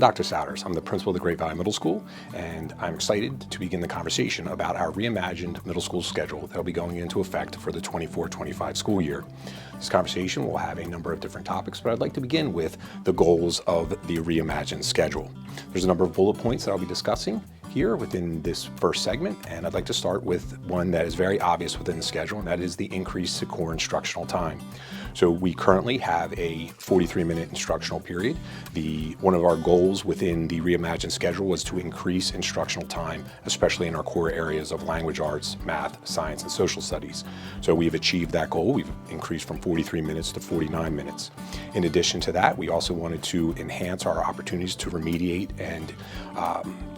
Dr. Souders. I'm the principal of the Great Valley Middle School, and I'm excited to begin the conversation about our reimagined middle school schedule that will be going into effect for the 24-25 school year. This conversation will have a number of different topics, but I'd like to begin with the goals of the reimagined schedule. There's a number of bullet points that I'll be discussing here within this first segment, and I'd like to start with one that is very obvious within the schedule, and that is the increase to core instructional time. So we currently have a 43-minute instructional period. One of our goals within the reimagined schedule was to increase instructional time, especially in our core areas of language arts, math, science, and social studies. So we've achieved that goal. We've increased from 43 minutes to 49 minutes. In addition to that, we also wanted to enhance our opportunities to remediate and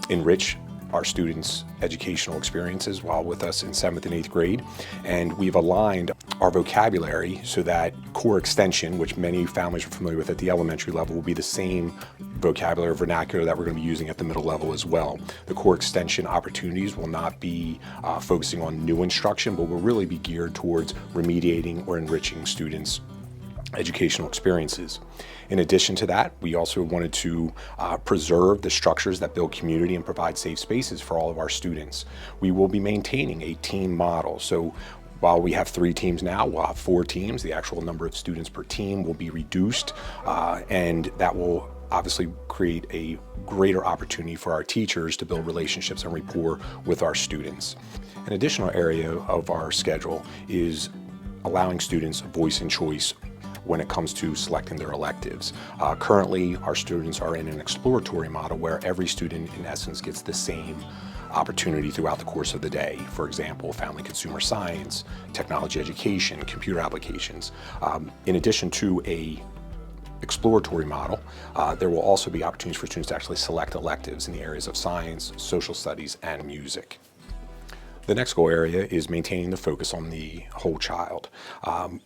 enrich our students' educational experiences while with us in 7th and 8th grade. And we've aligned our vocabulary so that core extension, which many families are familiar with at the elementary level, will be the same vocabulary or vernacular that we're going to be using at the middle level as well. The core extension opportunities will not be focusing on new instruction, but will really be geared towards remediating or enriching students' educational experiences. In addition to that, we also wanted to preserve the structures that build community and provide safe spaces for all of our students. We will be maintaining a team model. So while we have 3 teams now, we'll have 4 teams. The actual number of students per team will be reduced, and that will obviously create a greater opportunity for our teachers to build relationships and rapport with our students. An additional area of our schedule is allowing students a voice and choice when it comes to selecting their electives. Currently, our students are in an exploratory model where every student, in essence, gets the same opportunity throughout the course of the day. For example, family consumer science, technology education, computer applications. In addition to a exploratory model, there will also be opportunities for students to actually select electives in the areas of science, social studies, and music. The next goal area is maintaining the focus on the whole child.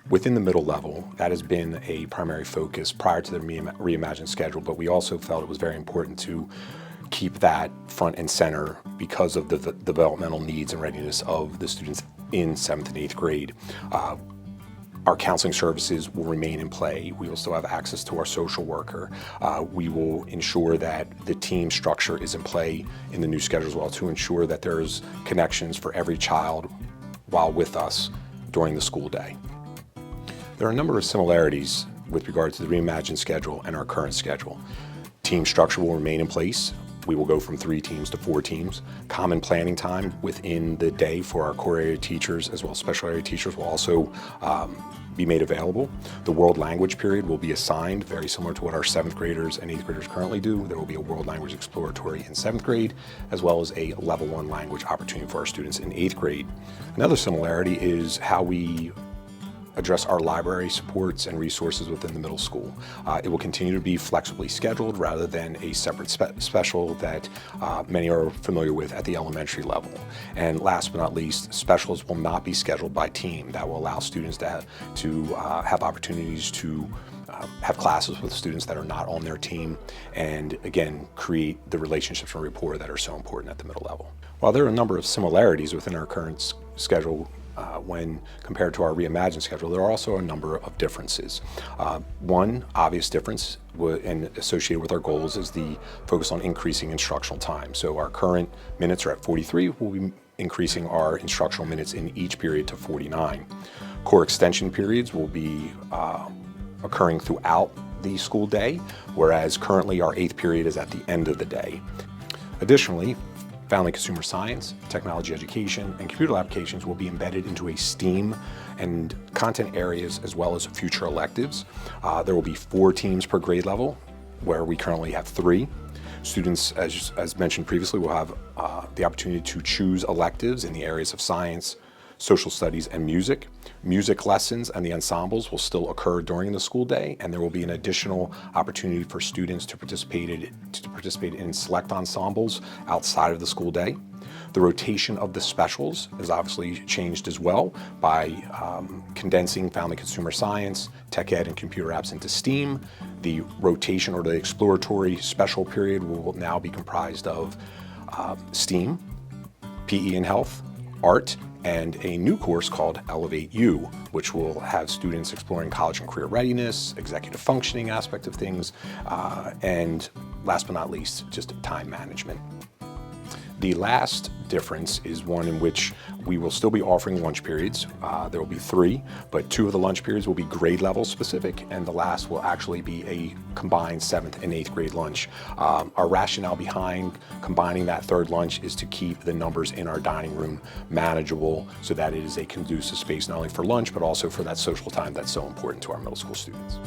Within the middle level, that has been a primary focus prior to the reimagined schedule, but we also felt it was very important to keep that front and center because of the developmental needs and readiness of the students in 7th and 8th grade. Our counseling services will remain in play. We will still have access to our social worker. We will ensure that the team structure is in play in the new schedule as well to ensure that there's connections for every child while with us during the school day. There are a number of similarities with regard to the reimagined schedule and our current schedule. Team structure will remain in place. We will go from 3 teams to 4 teams. Common planning time within the day for our core area teachers as well as special area teachers will also be made available. The world language period will be assigned, very similar to what our 7th graders and 8th graders currently do. There will be a world language exploratory in 7th grade, as well as a level 1 language opportunity for our students in 8th grade. Another similarity is how we address our library supports and resources within the middle school. It will continue to be flexibly scheduled rather than a separate special that many are familiar with at the elementary level. And last but not least, specials will not be scheduled by team. That will allow students to have opportunities to have classes with students that are not on their team, and again, create the relationships and rapport that are so important at the middle level. While there are a number of similarities within our current schedule when compared to our reimagined schedule, there are also a number of differences. One obvious difference and associated with our goals is the focus on increasing instructional time. So our current minutes are at 43, we'll be increasing our instructional minutes in each period to 49. Core extension periods will be occurring throughout the school day, whereas currently our 8th period is at the end of the day. Additionally, family consumer science, technology education, and computer applications will be embedded into a STEAM and content areas as well as future electives. There will be 4 teams per grade level, where we currently have 3. Students, as mentioned previously, will have the opportunity to choose electives in the areas of science, social studies, and music. Music lessons and the ensembles will still occur during the school day, and there will be an additional opportunity for students to participate in select ensembles outside of the school day. The rotation of the specials is obviously changed as well by condensing family consumer science, tech ed, and computer apps into STEAM. The rotation or the exploratory special period will now be comprised of STEAM, PE and health, art, and a new course called Elevate You, which will have students exploring college and career readiness, executive functioning aspect of things, and last but not least, just time management. The last difference is one in which we will still be offering lunch periods. There will be 3, but 2 of the lunch periods will be grade level specific, and the last will actually be a combined 7th and 8th grade lunch. Our rationale behind combining that 3rd lunch is to keep the numbers in our dining room manageable so that it is a conducive space not only for lunch, but also for that social time that's so important to our middle school students.